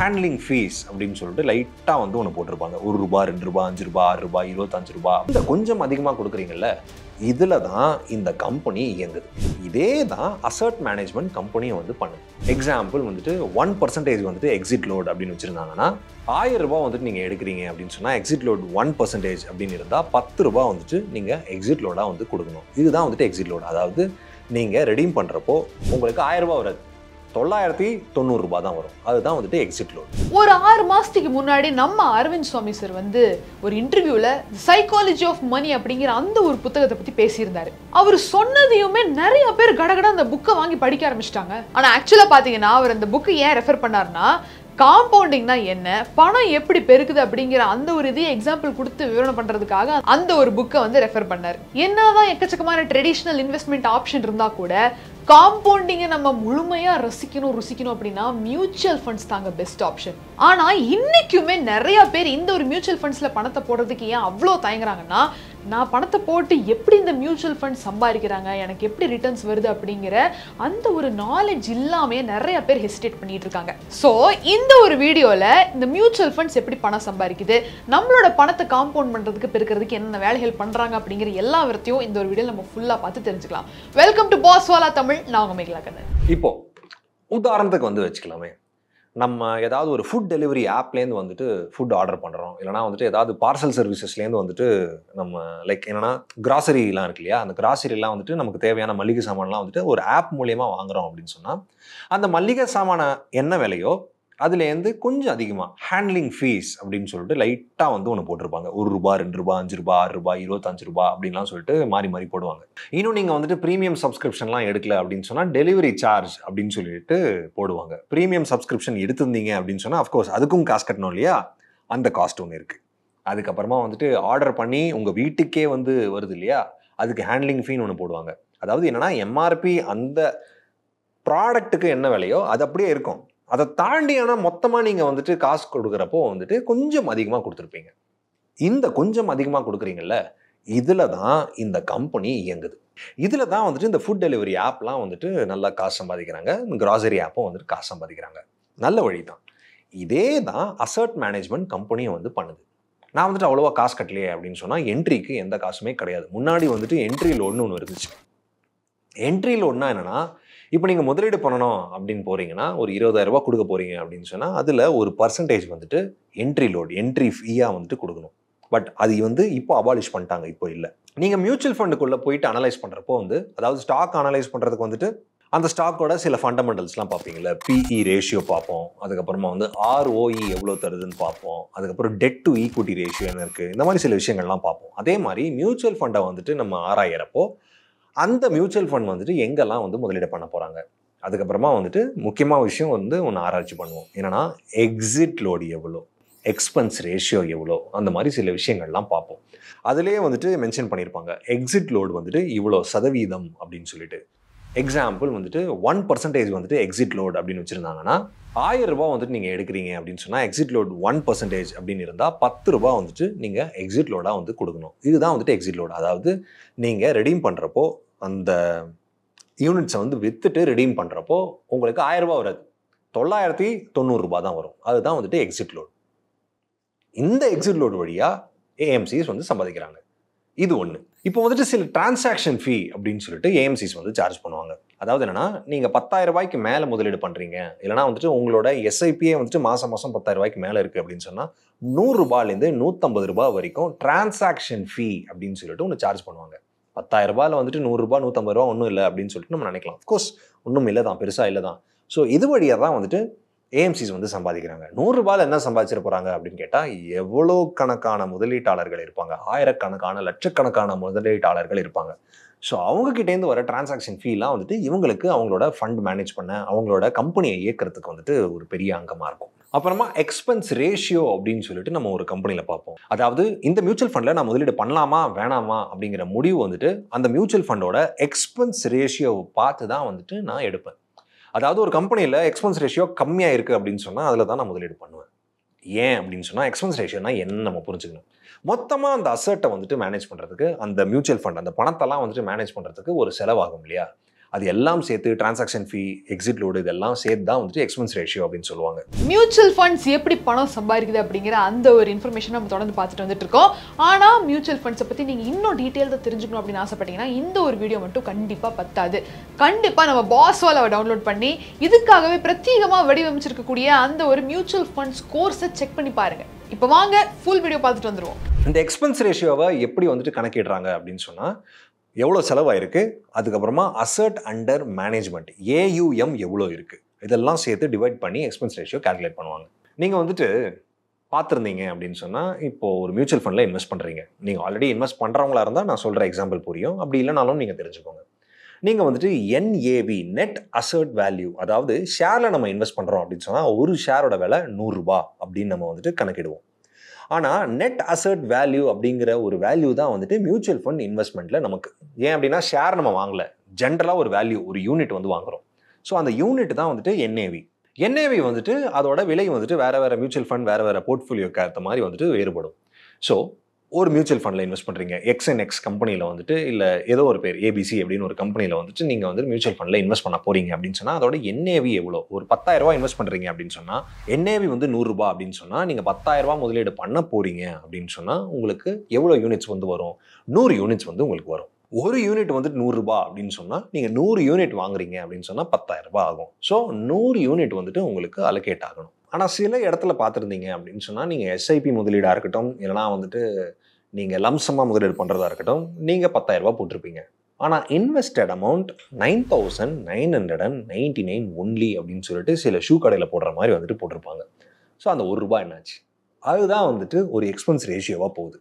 Handling fees அப்படின்னு சொல்லிட்டு லைட்டாக வந்து ஒன்று போட்டிருப்பாங்க. ₹1 ₹2 ₹5 ₹6 ₹25. இந்த கொஞ்சம் அதிகமாக கொடுக்குறீங்கல்ல, இதில் தான் இந்த கம்பெனி இயங்குது. இதே தான் அசர்ட் மேனேஜ்மெண்ட் கம்பெனியை வந்து பண்ணுது. எக்ஸாம்பிள் வந்துட்டு 1% வந்துட்டு எக்ஸிட் லோட் அப்படின்னு வச்சுருந்தாங்கன்னா, ₹1000 வந்துட்டு நீங்கள் எடுக்கிறீங்க அப்படின்னு சொன்னால் எக்ஸிட் லோட் 1% அப்படின்னு இருந்தால் ₹10 வந்துட்டு நீங்கள் எக்ஸிட் லோடாக வந்து கொடுக்கணும். இதுதான் வந்துட்டு எக்ஸிட் லோட். அதாவது நீங்கள் ரெடீம் பண்ணுறப்போ உங்களுக்கு ₹1000 வராது, ₹990 தான் வரும். அதுதான் வந்துட்டு எக்ஸிட் லோட். ஒரு 6 மாசத்துக்கு முன்னாடி நம்ம அரவிந்த் சுவாமி சார் வந்து ஒரு இன்டர்வியூல சைக்காலஜி ஆஃப் மணி அப்படிங்கிற அந்த ஒரு புத்தகத்தை பத்தி பேசியிருந்தாரு. அவர் சொன்னதையுமே நிறைய பேர் கடகட அந்த புக்கை வாங்கி படிக்க ஆரம்பிச்சிட்டாங்க. ஆனா ஆக்சுவலா பாத்தீங்கன்னா அவர் அந்த புக்கு ஏன் ரெஃபர் பண்ணாருன்னா, காம்பவுண்டிங்னா என்ன, பணம் எப்படி பெருக்குது அப்படிங்கிற அந்த ஒரு இதை எக்ஸாம்பிள் கொடுத்து விவரணம் பண்றதுக்காக அந்த ஒரு புக்கை வந்து ரெஃபர் பண்ணார். என்னதான் எக்கச்சக்கமான ட்ரெடிஷனல் இன்வெஸ்ட்மெண்ட் ஆப்ஷன் இருந்தா கூட காம்பவுண்டிங்கை நம்ம முழுமையா ருசிக்கணும் அப்படின்னா மியூச்சுவல் ஃபண்ட்ஸ் தாங்க பெஸ்ட் ஆப்ஷன். ஆனா இன்னைக்குமே நிறைய பேர் இந்த ஒரு மியூச்சுவல் ஃபண்ட்ஸ்ல பணத்தை போடுறதுக்கு ஏன் அவ்வளோ தயங்குறாங்கன்னா, நான் பணத்தை போட்டு எப்படி இந்த மியூச்சுவல் ஃபண்ட்ஸ் சம்பாதிக்கிறாங்க, எனக்கு எப்படி ரிட்டர்ன்ஸ் வருது அப்படிங்கிற அந்த ஒரு நாலேஜ் இல்லாமே நிறைய பேர் ஹெசிடேட் பண்ணிட்டு இருக்காங்க. ஸோ இந்த ஒரு வீடியோல இந்த மியூச்சுவல் ஃபண்ட்ஸ் எப்படி பணம் சம்பாதிக்குது, நம்மளோட பணத்தை காம்பவுண்ட் பண்றதுக்கு பெருக்கிறதுக்கு என்னென்ன வேலைகள் பண்றாங்க அப்படிங்கிற எல்லா விதத்தையும் இந்த ஒரு வீடியோ நம்ம ஃபுல்லா பார்த்து தெரிஞ்சுக்கலாம். வெல்கம் டு பாஸ்வாலா தமிழ். நான் உங்க மேகலா கண்ணன். இப்போ உதாரணத்துக்கு வந்து வச்சுக்கலாமே, நம்ம ஏதாவது ஒரு ஃபுட் டெலிவரி ஆப்லேருந்து வந்துட்டு ஃபுட் ஆர்டர் பண்ணுறோம், இல்லைனா வந்துட்டு ஏதாவது பார்சல் சர்வீசஸ்லேருந்து வந்துட்டு நம்ம லைக் என்னென்னா கிராசரிலாம் இருக்கு இல்லையா, அந்த கிராசரிலாம் வந்துட்டு நமக்கு தேவையான மளிகை சாமான்லாம் வந்துட்டு ஒரு ஆப் மூலயமா வாங்குறோம் அப்படின்னு சொன்னால், அந்த மளிகை சாமான என்ன விலையோ அதுலேருந்து கொஞ்சம் அதிகமாக ஹேண்ட்லிங் ஃபீஸ் அப்படின்னு சொல்லிட்டு லைட்டாக வந்து ஒன்று போட்டிருப்பாங்க. ₹1 ₹2 ₹5 ₹6 ₹25 அப்படின்லாம் சொல்லிட்டு மாறி மாறி போடுவாங்க. இன்னும் நீங்கள் வந்துட்டு ப்ரீமியம் சப்ஸ்கிரிப்ஷன்லாம் எடுக்கல அப்படின்னு சொன்னால் டெலிவரி சார்ஜ் அப்படின்னு சொல்லிட்டு போடுவாங்க. ப்ரீமியம் சப்ஸ்கிரிப்ஷன் எடுத்திருந்தீங்க அப்படின்னு சொன்னால் அஃப்கோர்ஸ் அதுக்கும் காசு கட்டணும் இல்லையா, அந்த காஸ்ட் ஒன்று இருக்குது. அதுக்கப்புறமா வந்துட்டு ஆர்டர் பண்ணி உங்கள் வீட்டுக்கே வந்து வருது இல்லையா, அதுக்கு ஹேண்ட்லிங் ஃபீன்னு ஒன்று போடுவாங்க. அதாவது என்னென்னா எம்ஆர்பி அந்த ப்ராடக்ட்டுக்கு என்ன விலையோ அது அப்படியே இருக்கும். அதை தாண்டி ஆனால் மொத்தமாக நீங்கள் வந்துட்டு காசு கொடுக்குறப்போ வந்துட்டு கொஞ்சம் அதிகமாக கொடுத்துருப்பீங்க. இந்த கொஞ்சம் அதிகமாக கொடுக்குறீங்கல்ல, இதில் தான் இந்த கம்பெனி இயங்குது. இதில் தான் வந்துட்டு இந்த ஃபுட் டெலிவரி ஆப்லாம் வந்துட்டு நல்லா காசு சம்பாதிக்கிறாங்க, இந்த கிராசரி ஆப்பும் வந்துட்டு காசு சம்பாதிக்கிறாங்க. நல்ல வழி தான். இதே தான் அசர்ட் மேனேஜ்மெண்ட் கம்பெனியை வந்து பண்ணுது. நான் வந்துட்டு அவ்வளோவா காசு கட்டலையே அப்படின்னு சொன்னால் என்ட்ரிக்கு எந்த காசுமே கிடையாது. முன்னாடி வந்துட்டு என்ட்ரி லோடுன்னு ஒன்று இருந்துச்சு. என்ட்ரி லோடுனா என்னென்னா, இப்போ நீங்கள் முதலீடு பண்ணணும் அப்படின்னு போகிறீங்கன்னா ஒரு ₹20,000 கொடுக்க போகிறீங்க அப்படின்னு சொன்னால் அதில் ஒரு பர்சன்டேஜ் வந்துட்டு என்ட்ரி லோடு, என்ட்ரி ஃபீயாக வந்துட்டு கொடுக்கணும். பட் அது வந்து இப்போ அபாலிஷ் பண்ணிட்டாங்க, இப்போ இல்லை. நீங்கள் மியூச்சுவல் ஃபண்டுக்குள்ளே போயிட்டு அனலைஸ் பண்ணுறப்போ வந்து, அதாவது ஸ்டாக் அனலைஸ் பண்ணுறதுக்கு வந்துட்டு அந்த ஸ்டாக்கோட சில ஃபண்டமெண்டல்ஸ்லாம் பார்ப்பீங்கள்ல, பிஇ ரேஷியோ பார்ப்போம், அதுக்கப்புறமா வந்து ROE எவ்வளோ தருதுன்னு பார்ப்போம், அதுக்கப்புறம் டெட் டு ஈக்விட்டி ரேஷியோ என்ன இருக்குது, இந்த மாதிரி சில விஷயங்கள்லாம் பார்ப்போம். அதே மாதிரி மியூச்சுவல் ஃபண்டை வந்துட்டு நம்ம ஆராயிறப்போ அந்த மியூச்சுவல் ஃபண்ட் வந்துட்டு எங்கெல்லாம் வந்து முதலீடு பண்ண போகிறாங்க, அதுக்கப்புறமா வந்துட்டு முக்கியமான விஷயம் வந்து ஒன்று ஆராய்ச்சி பண்ணுவோம். என்னென்னா எக்ஸிட் லோடு எவ்வளோ, எக்ஸ்பென்ஸ் ரேஷியோ எவ்வளோ, அந்த மாதிரி சில விஷயங்கள்லாம் பார்ப்போம். அதிலே வந்துட்டு மென்ஷன் பண்ணியிருப்பாங்க எக்ஸிட் லோடு வந்துட்டு இவ்வளோ சதவீதம் அப்படின்னு சொல்லிட்டு. எக்ஸாம்பிள் வந்துட்டு 1% வந்துட்டு எக்ஸிட் லோடு அப்படின்னு வச்சுருந்தாங்கன்னா, ₹1000 வந்துட்டு நீங்கள் எடுக்கிறீங்க அப்படின்னு சொன்னால் எக்ஸிட் லோடு 1% அப்படின்னு இருந்தால் ₹10 வந்துட்டு நீங்கள் எக்ஸிட் லோடாக வந்து கொடுக்கணும். இதுதான் வந்துட்டு எக்ஸிட் லோடு. அதாவது நீங்கள் ரெடீம் பண்ணுறப்போ அந்த யூனிட்ஸை வந்து விற்றுட்டு ரெடீம் பண்ணுறப்போ உங்களுக்கு ₹1000 வராது, ₹990 தான் வரும். அதுதான் வந்துட்டு எக்ஸிட் லோடு. இந்த எக்ஸிட் லோடு வழியாக ஏஎம்சிஸ் வந்து சம்பாதிக்கிறாங்க. இது ஒன்று. இப்போ வந்துட்டு சில டிரான்சாக்ஷன் ஃபீ அப்படின்னு சொல்லிட்டு ஏஎம்சிஸ் வந்து சார்ஜ் பண்ணுவாங்க. அதாவது என்னன்னா, நீங்கள் ₹10,000 மேலே முதலீடு பண்ணுறீங்க, இல்லைனா வந்துட்டு உங்களோட எஸ்ஐபியே வந்துட்டு மாதம் ₹10,000 மேலே இருக்குது அப்படின்னு சொன்னால் ₹100லேருந்து ₹150 வரைக்கும் டிரான்சாக்ஷன் ஃபீ அப்படின்னு சொல்லிட்டு ஒன்று சார்ஜ் பண்ணுவாங்க. ₹10,000 வந்துட்டு ₹100 ₹150 ஒன்றும் இல்லை அப்படின்னு சொல்லிட்டு நம்ம நினைக்கலாம். அஃப்கோர்ஸ் ஒன்றும் இல்லை தான், பெருசாக இல்லை தான். ஸோ இது வழியாக தான் வந்துட்டு ஏஎம்சிஸ் வந்து சம்பாதிக்கிறாங்க. ₹100 என்ன சம்பாதிச்சிட போகிறாங்க அப்படின்னு கேட்டால், எவ்வளோ கணக்கான முதலீட்டாளர்கள் இருப்பாங்க, ஆயிரக்கணக்கான லட்சக்கணக்கான முதலீட்டாளர்கள் இருப்பாங்க. ஸோ அவங்கக்கிட்டேருந்து வர டிரான்சாக்ஷன் ஃபீலாம் வந்துட்டு இவங்களுக்கு அவங்களோட ஃபண்ட் மேனேஜ் பண்ண, அவங்களோட கம்பெனியை இயக்கிறதுக்கு வந்துட்டு ஒரு பெரிய அங்கமாக இருக்கும். அப்புறமா எக்ஸ்பென்ஸ் ரேஷியோ அப்படின்னு சொல்லிட்டு நம்ம ஒரு கம்பெனியில் பார்ப்போம். அதாவது இந்த மியூச்சுவல் ஃபண்டில் நான் முதலீடு பண்ணலாமா வேணாமா அப்படிங்கிற முடிவு வந்துட்டு அந்த மியூச்சுவல் ஃபண்டோட எக்ஸ்பென்ஸ் ரேஷியோவை பார்த்து தான் வந்துட்டு நான் எடுப்பேன். அதாவது ஒரு கம்பெனியில் எக்ஸ்பென்ஸ் ரேஷியோ கம்மியாக இருக்குது அப்படின்னு சொன்னால் அதில் தான் நான் முதலீடு பண்ணுவேன். ஏன் அப்படின்னு சொன்னால் எக்ஸ்பென்ஸ் ரேஷியோனா என்ன நம்ம புரிஞ்சுக்கணும். மொத்தமாக அந்த அசட்டை வந்துட்டு மேனேஜ் பண்ணுறதுக்கு, அந்த மியூச்சுவல் ஃபண்ட் அந்த பணத்தெல்லாம் வந்துட்டு மேனேஜ் பண்ணுறதுக்கு ஒரு செலவாகும் இல்லையா, அது எல்லாம் சேர்த்து டிரான்சாக்ஷன் ஃபீ, எக்ஸிட் லோடு இதெல்லாம் சேர்த்து தான் வந்துட்டு எக்ஸ்பென்ஸ் ரேஷியோ அப்படின்னு சொல்லுவாங்க. மியூச்சுவல் ஃபண்ட்ஸ் எப்படி பணம் சம்பாதிக்குது அப்படிங்கிற அந்த ஒரு இன்ஃபர்மேஷன் நம்ம தொடர்ந்து பார்த்துட்டு வந்துட்டு இருக்கோம். ஆனால் மியூச்சுவல் ஃபண்ட்ஸை பற்றி நீங்கள் இன்னும் டீட்டெயில்டாக தெரிஞ்சுக்கணும் அப்படின்னு ஆசைப்பட்டீங்கன்னா இந்த ஒரு வீடியோ மட்டும் கண்டிப்பாக பத்தாது. கண்டிப்பாக நம்ம பாஸ்வால் டவுன்லோட் பண்ணி இதுக்காகவே பிரத்யேகமாக வடிவமைச்சிருக்கக்கூடிய அந்த ஒரு மியூச்சுவல் ஃபண்ட்ஸ் கோர்ஸை செக் பண்ணி பாருங்க. இப்போ வாங்க ஃபுல் வீடியோ பார்த்துட்டு வந்துருவோம். இந்த எக்ஸ்பென்ஸ் ரேஷியோவை எப்படி வந்துட்டு கணக்கிடுறாங்க அப்படின்னு சொன்னால், எவ்வளோ செலவாயிருக்கு, அதுக்கப்புறமா அசட் அண்டர் மேனேஜ்மெண்ட் AUM எவ்வளோ இருக்குது, இதெல்லாம் சேர்த்து டிவைட் பண்ணி எக்ஸ்பென்ஸ் ரேஷியோ கால்குலேட் பண்ணுவாங்க. நீங்கள் வந்துட்டு பார்த்துருந்தீங்க அப்படின்னு சொன்னால், இப்போது ஒரு மியூச்சுவல் ஃபண்டில் இன்வெஸ்ட் பண்ணுறீங்க. நீங்கள் ஆல்ரெடி இன்வெஸ்ட் பண்ணுறவங்களா இருந்தால் நான் சொல்கிற எக்ஸாம்பிள் புரியும், அப்படி இல்லைனாலும் நீங்கள் தெரிஞ்சுக்கோங்க. நீங்கள் வந்துட்டு NAV நெட் அசட் வேல்யூ, அதாவது ஷேரில் நம்ம இன்வெஸ்ட் பண்ணுறோம் அப்படின்னு சொன்னால் ஒரு ஷேரோட விலை 100 ரூபாய் அப்படின்னு நம்ம வந்துட்டு கணக்கிடுவோம். ஆனால் நெட் அசட் வேல்யூ அப்படிங்கிற ஒரு வேல்யூ தான் வந்துட்டு மியூச்சுவல் ஃபண்ட் இன்வெஸ்ட்மெண்ட்டில் நமக்கு. ஏன் அப்படின்னா ஷேர் நம்ம வாங்கலை, ஜென்ரலாக ஒரு வேல்யூ, ஒரு யூனிட் வந்து வாங்குகிறோம். ஸோ அந்த யூனிட் தான் வந்துட்டு NAV வந்துட்டு அதோட விலை வந்துட்டு வேறு மியூச்சுவல் ஃபண்ட் வேறு போர்ட்ஃபோலியோக்கு ஏற்ற மாதிரி வந்துட்டு வேறுபடும். ஸோ ஒரு மியூச்சுவல் ஃபண்டில் இன்வெஸ்ட் பண்ணுறீங்க, XNX கம்பெனியில் வந்துட்டு, இல்லை ஏதோ ஒரு பேர் ABC அப்படின்னு ஒரு கம்பெனியில் வந்துட்டு நீங்கள் வந்து மியூச்சுவல் ஃபண்டில் இன்வெஸ்ட் பண்ண போகிறீங்க அப்படின்னு சொன்னால் அதோட NAV எவ்வளோ, ஒரு 10,000 ரூபா இன்வெஸ்ட் பண்ணுறீங்க அப்படின்னு சொன்னால் NAV வந்து 100 ரூபா அப்படின்னு சொன்னால் நீங்கள் 10,000 ரூபா முதலீடு பண்ண போகிறீங்க அப்படின்னு சொன்னால் உங்களுக்கு எவ்வளோ யூனிட்ஸ் வந்து வரும், 100 யூனிட்ஸ் வந்து உங்களுக்கு வரும். ஒரு யூனிட் வந்துட்டு 100 ரூபா அப்படின்னு சொன்னால் நீங்கள் 100 யூனிட் வாங்குறீங்க அப்படின்னு சொன்னால் 10,000 ரூபாய் ஆகும். ஸோ 100 யூனிட் வந்துட்டு உங்களுக்கு அலோகேட் ஆகணும். ஆனால் சில இடத்துல பார்த்துருந்தீங்க அப்படின்னு சொன்னால் நீங்கள் SIP முதலீடாக இருக்கட்டும், இல்லைனா வந்துட்டு நீங்கள் லம்சமாக முதலீடு பண்ணுறதா இருக்கட்டும், நீங்கள் 10,000 ரூபாய் போட்டிருப்பீங்க. ஆனால் இன்வெஸ்டட் அமௌண்ட் 9,999 ஒன்லி அப்படின்னு சொல்லிட்டு சில ஷூ கடையில் போடுற மாதிரி வந்துட்டு போட்டிருப்பாங்க. ஸோ அந்த 1 ரூபாய் என்னாச்சு, அதுதான் வந்துட்டு ஒரு எக்ஸ்பென்ஸ் ரேஷியோவாக போகுது.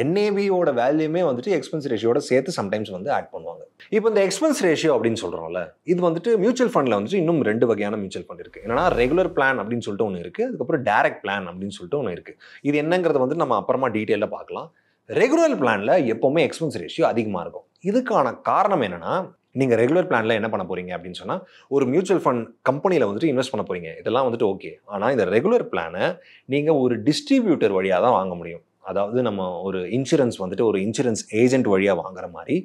NAVயோட வேல்யூமே வந்துட்டு எக்ஸ்பென்ஸ் ரேஷியோட சேர்த்து சம்டைம்ஸ் வந்து ஆட் பண்ணுவாங்க. இப்போ இந்த எக்ஸ்பென்ஸ் ரேஷியோ அப்படின்னு சொல்கிறோம்ல, இது வந்துட்டு மியூச்சுவல் ஃபண்டில் வந்துட்டு இன்னும் 2 வகையான மியூச்சுவல் ஃபண்ட் இருக்குது. என்னன்னா ரெகுலர் பிளான் அப்படின்னு சொல்லிட்டு ஒன்று இருக்குது, அதுக்கப்புறம் டைரக்ட் பிளான் அப்படின்னு சொல்லிட்டு ஒன்று இருக்குது. இது என்னங்கிறத வந்து நம்ம அப்புறமா டீட்டெயிலாக பார்க்கலாம். ரெகுலர் பிளானில் எப்போவுமே எக்ஸ்பென்ஸ் ரேஷியோ அதிகமாக இருக்கும். இதுக்கான காரணம் என்னென்னா, நீங்கள் ரெகுலர் பிளானில் என்ன பண்ண போகிறீங்க அப்படின்னு சொன்னால், ஒரு மியூச்சுவல் ஃபண்ட் கம்பெனியில் வந்துட்டு இன்வெஸ்ட் பண்ண போகிறீங்க, இதெல்லாம் வந்துட்டு ஓகே. ஆனால் இந்த ரெகுலர் பிளானை நீங்கள் ஒரு டிஸ்ட்ரிபியூட்டர் வழியாக தான் வாங்க முடியும். அதாவது நம்ம ஒரு இன்சூரன்ஸ் வந்துட்டு ஒரு இன்சூரன்ஸ் ஏஜென்ட் வழியாக வாங்குற மாதிரி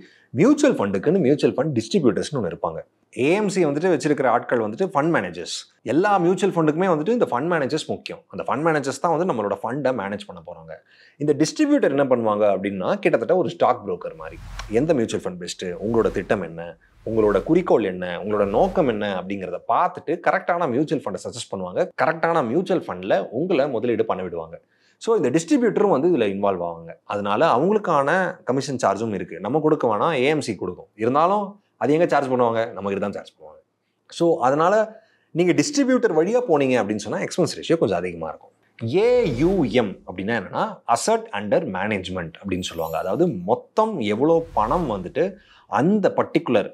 மியூச்சுவல் ஃபண்டுக்குன்னு மியூச்சுவல் ஃபண்ட் டிஸ்ட்ரிபியூட்டர்ஸ்னு ஒன்று இருப்பாங்க. AMC வந்துட்டு வச்சிருக்கிற ஆட்கள் வந்துட்டு ஃபண்ட் மேனேஜர்ஸ். எல்லா மியூச்சுவல் ஃபண்டுக்குமே வந்துட்டு இந்த ஃபண்ட் மேனேஜர்ஸ் முக்கியம். அந்த ஃபண்ட் மேனேஜர்ஸ் தான் வந்து நம்மளோட ஃபண்டை மேனேஜ் பண்ண போகிறாங்க. இந்த டிஸ்ட்ரிபியூட்டர் என்ன பண்ணுவாங்க அப்படின்னா, கிட்டத்தட்ட ஒரு ஸ்டாக் புரோக்கர் மாதிரி. எந்த மியூச்சுவல் ஃபண்ட் பெஸ்ட்டு, உங்களோட திட்டம் என்ன, உங்களோட குறிக்கோள் என்ன, உங்களோட நோக்கம் என்ன அப்படிங்கிறத பார்த்துட்டு கரெக்டான மியூச்சுவல் ஃபண்டை சஜஸ்ட் பண்ணுவாங்க. கரெக்டான மியூச்சுவல் ஃபண்டில் உங்களை முதலீடு பண்ண விடுவாங்க. ஸோ இந்த டிஸ்ட்ரிபியூட்டரும் வந்து இதில் இன்வால்வ் ஆவாங்க. அதனால அவங்களுக்கான கமிஷன் சார்ஜும் இருக்குது. நம்ம கொடுக்க வேணாம், AMC கொடுக்கும். இருந்தாலும் அது எங்கே சார்ஜ் பண்ணுவாங்க, நமக்கு தான் சார்ஜ் பண்ணுவாங்க. ஸோ அதனால் நீங்கள் டிஸ்ட்ரிபியூட்டர் வழியாக போனீங்க அப்படின்னு சொன்னால் எக்ஸ்பென்ஸ் ரேஷியோ கொஞ்சம் அதிகமாக இருக்கும். AUM அப்படின்னா என்னென்னா அசட் அண்டர் மேனேஜ்மெண்ட் அப்படின்னு சொல்லுவாங்க. அதாவது மொத்தம் எவ்வளோ பணம் வந்துட்டு அந்த பர்டிகுலர்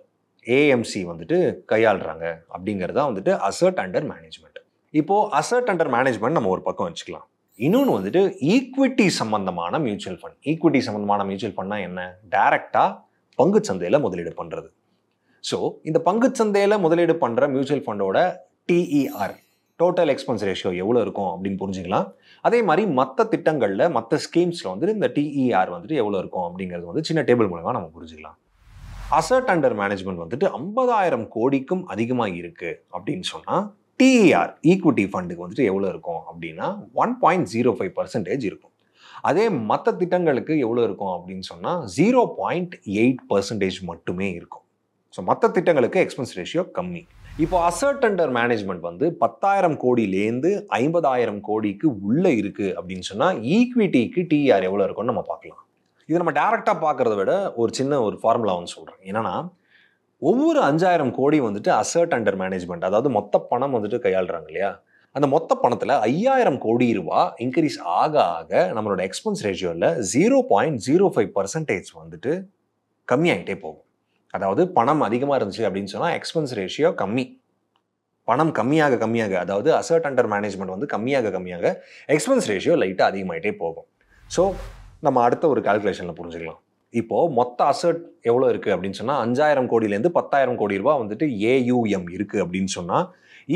AMC வந்துட்டு கையாளுறாங்க அப்படிங்கிறதா வந்துட்டு அசட் அண்டர் மேனேஜ்மெண்ட். இப்போது அசட் அண்டர் மேனேஜ்மெண்ட் நம்ம ஒரு பக்கம் வச்சுக்கலாம். இன்னொன்று வந்துட்டு ஈக்விட்டி சம்பந்தமான மியூச்சுவல் ஃபண்ட். ஈக்விட்டி சம்பந்தமான மியூச்சுவல் ஃபண்ட்னா என்ன, டைரக்டாக பங்குச்சந்தையில் முதலீடு பண்ணுறது. ஸோ இந்த பங்குச்சந்தையில் முதலீடு பண்ணுற மியூச்சுவல் ஃபண்டோட TER, டோட்டல் எக்ஸ்பென்ஸ் ரேஷியோ எவ்வளோ இருக்கும் அப்படின்னு புரிஞ்சுக்கலாம். அதே மாதிரி மற்ற திட்டங்களில் மற்ற ஸ்கீம்ஸில் வந்துட்டு இந்த TER வந்துட்டு எவ்வளோ இருக்கும் அப்படிங்கிறது வந்து சின்ன டேபிள் மூலமாக நம்ம புரிஞ்சுக்கலாம். அசட் அண்டர் மேனேஜ்மெண்ட் வந்துட்டு 50,000 கோடிக்கும் அதிகமாக இருக்குது அப்படின்னு சொன்னால் TER ஈக்விட்டி ஃபண்டுக்கு வந்துட்டு எவ்வளோ இருக்கும் அப்படின்னா 1.05% இருக்கும். அதே மற்ற திட்டங்களுக்கு எவ்வளோ இருக்கும் அப்படின்னு சொன்னால் 0.8% மட்டுமே இருக்கும். ஸோ மற்ற திட்டங்களுக்கு எக்ஸ்பென்ஸ் ரேஷியோ கம்மி. இப்போ அசட் அண்டர் மேனேஜ்மெண்ட் வந்து 10,000 கோடியிலேருந்து 50,000 கோடிக்கு உள்ளே இருக்குது அப்படின்னு சொன்னால் ஈக்விட்டிக்கு TER எவ்வளோ இருக்கும்னு நம்ம பார்க்கலாம். இதை நம்ம டேரெக்டாக பார்க்குறத விட ஒரு சின்ன ஒரு ஃபார்முலா வந்து சொல்கிறேன். என்னன்னா, ஒவ்வொரு 5,000 கோடி வந்துட்டு அசட் அண்டர் மேனேஜ்மெண்ட், அதாவது மொத்த பணம் வந்துட்டு கையாளுறாங்க இல்லையா, அந்த மொத்த பணத்தில் 5,000 கோடி ரூபாய் இன்க்ரீஸ் ஆக ஆக நம்மளோட எக்ஸ்பென்ஸ் ரேஷியோவில் 0.05% வந்துட்டு கம்மியாகிட்டே போகும். அதாவது பணம் அதிகமாக இருந்துச்சு அப்படின்னு சொன்னால் எக்ஸ்பென்ஸ் ரேஷியோ கம்மி. பணம் கம்மியாக கம்மியாக, அதாவது அசட் அண்டர் மேனேஜ்மெண்ட் வந்து கம்மியாக கம்மியாக எக்ஸ்பென்ஸ் ரேஷியோ லைட்டாக அதிகமாகிட்டே போகும். ஸோ நம்ம அடுத்த ஒரு கால்குலேஷனில் புரிஞ்சுக்கலாம். இப்போது மொத்த அசட் எவ்வளோ இருக்குது அப்படின்னு சொன்னால் 5,000 கோடியிலேருந்து 10,000 கோடி ரூபாய் வந்துட்டு AUM இருக்குது அப்படின்னு சொன்னால்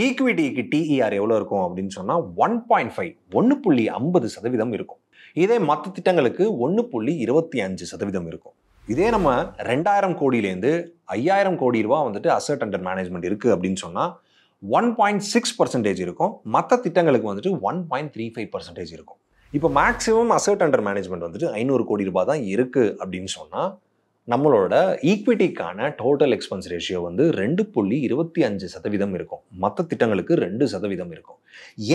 ஈக்விட்டிக்கு TER எவ்வளோ இருக்கும் அப்படின்னு சொன்னால் 1.50% இருக்கும். இதே மற்ற திட்டங்களுக்கு 1.25% இருக்கும். இதே நம்ம 2000 கோடியிலேருந்து 5000 கோடி ரூபா வந்துட்டு அசெட் அண்டர் மேனேஜ்மெண்ட் இருக்குது அப்படின்னு சொன்னால் 1.6% இருக்கும். மற்ற திட்டங்களுக்கு வந்துட்டு 1.35% இருக்கும். இப்போ மேக்ஸிமம் அசெட் அண்டர் மேனேஜ்மெண்ட் வந்துட்டு 500 கோடி ரூபாய் தான் இருக்குது அப்படின்னு சொன்னால் நம்மளோட ஈக்விட்டிக்கான டோட்டல் எக்ஸ்பென்ஸ் ரேஷியோ வந்து 2.25% இருக்கும். மற்ற திட்டங்களுக்கு 2% இருக்கும்.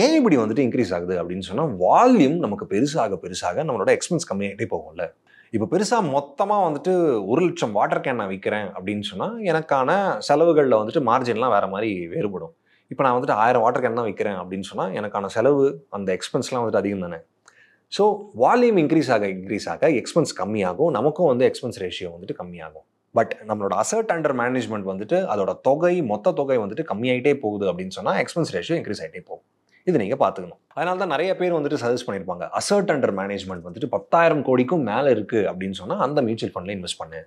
ஏன் இப்படி வந்துட்டு இன்க்ரீஸ் ஆகுது அப்படின்னு சொன்னால் வால்யூம் நமக்கு பெருசாக நம்மளோட எக்ஸ்பென்ஸ் கம்மியாகிட்டே போகும்ல. இப்போ பெருசாக மொத்தமாக வந்துட்டு 1,00,000 வாட்டர் கேன் நான் விற்கிறேன் அப்படின்னு சொன்னால் எனக்கான செலவுகளில் வந்துட்டு மார்ஜின்லாம் வேறு மாதிரி வேறுபடும். இப்போ நான் வந்துட்டு 1000 வாட்டர் கேன் தான் விற்கிறேன் அப்படின்னு சொன்னால் எனக்கான செலவு அந்த எக்ஸ்பென்ஸ்லாம் வந்துட்டு அதிகம் தானே. ஸோ வால்யூம் இன்க்ரீஸ் ஆக எக்ஸ்பென்ஸ் கம்மியாகும். நமக்கும் வந்து எக்ஸ்பென்ஸ் ரேஷியோ வந்துட்டு கம்மியாகும். பட் நம்மளோட அசெட் அண்டர் மேனேஜ்மெண்ட் வந்துட்டு அதோட மொத்த தொகை வந்துட்டு கம்மியாயிட்டே போகுது அப்படின்னு சொன்னால் எக்ஸ்பென்ஸ் ரேஷியோ இன்க்ரீஸ் ஆகிட்டே போகும். இது நீங்கள் பார்த்துக்கணும். அதனால தான் நிறைய பேர் வந்துட்டு சஜஸ்ட் பண்ணியிருப்பாங்க, அசெட் அண்டர் மேனேஜ்மெண்ட் வந்துட்டு 10,000 கோடிக்கும் மேலே இருக்குது அப்படின்னு சொன்னால் அந்த மியூச்சுவல் ஃபண்டில் இன்வெஸ்ட் பண்ணு,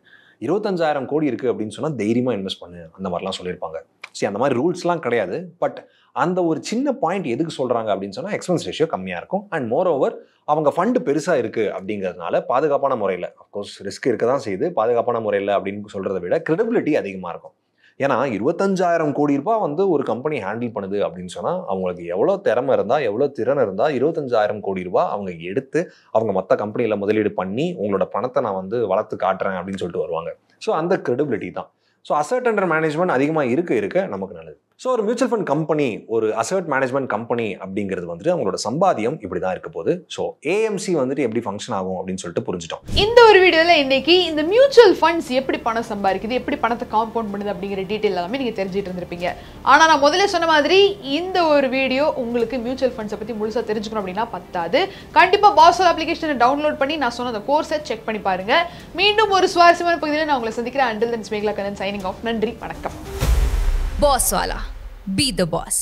25,000 கோடி இருக்குது அப்படின்னு சொன்னால் தைரியமாக இன்வெஸ்ட் பண்ணு, அந்த மாதிரிலாம் சொல்லியிருப்பாங்க. சரி, அந்த மாதிரி ரூல்ஸ்லாம் கிடையாது. பட் அந்த ஒரு சின்ன பாயிண்ட் எதுக்கு சொல்கிறாங்க அப்படின்னு சொன்னால் எக்ஸ்பென்ஸ் ரேஷியோ கம்மியாக இருக்கும். அண்ட் மோர் ஓவர் அவங்க ஃபண்டு பெருசாக இருக்குது அப்படிங்கிறதுனால பாதுகாப்பான முறையில், அஃப்கோர்ஸ் ரிஸ்க் இருக்க தான் செய்யுது, பாதுகாப்பான முறையில் அப்படின்னு சொல்கிறத விட கிரெடிபிலிட்டி அதிகமாக இருக்கும். ஏன்னா 25,000 கோடி ரூபாய் வந்து ஒரு கம்பெனி ஹேண்டில் பண்ணுது அப்படின்னு சொன்னால் அவங்களுக்கு எவ்வளோ திறமை இருந்தால், எவ்வளோ திறன் இருந்தால் 25,000 கோடி ரூபாய் அவங்க எடுத்து அவங்க மற்ற கம்பெனியில் முதலீடு பண்ணி உங்களோட பணத்தை நான் வந்து வளர்த்து காட்டுறேன் அப்படின்னு சொல்லிட்டு வருவாங்க. ஸோ அந்த கிரெடிபிலிட்டி தான். ஸோ அசெட் அண்டர் மேனேஜ்மெண்ட் அதிகமாக இருக்க நமக்கு நல்லது. ஸோ ஒரு மியூச்சுவல் ஃபண்ட் கம்பெனி, ஒரு அசெட் மேனேஜ்மெண்ட் கம்பெனி அப்படிங்கிறது வந்துட்டு அவங்களோட சம்பாத்தியம் இப்படி தான் இருக்க போகுது. ஸோ ஏஎம்சி வந்துட்டு எப்படி ஃபங்க்ஷன் ஆகும் அப்படின்னு சொல்லிட்டு புரிஞ்சுட்டோம். இந்த ஒரு வீடியோவில் இன்னைக்கு இந்த மியூச்சுவல் ஃபண்ட்ஸ் எப்படி பணம் சம்பாதிக்குது, எப்படி பணத்தை காம்பவுண்ட் பண்ணுது அப்படிங்கிற டீட்டெயில் எல்லாமே நீங்கள் தெரிஞ்சுட்டு இருந்திருப்பீங்க. ஆனால் நான் முதல்ல சொன்ன மாதிரி இந்த ஒரு வீடியோ உங்களுக்கு மியூச்சுவல் ஃபண்ட்ஸை பற்றி முழுசாக தெரிஞ்சுக்கணும் அப்படின்னா பத்தாது. கண்டிப்பாக பாஸ்வாலா அப்ளிகேஷனை டவுன்லோட் பண்ணி நான் சொன்ன அந்த கோர்ஸை செக் பண்ணி பாருங்க. மீண்டும் ஒரு சுவாரஸ்யமான பகுதியில் நான் உங்களை சந்திக்கிறேன். Until then, Smegla Kannan signing off. நன்றி, வணக்கம். Bosswala. Be the boss.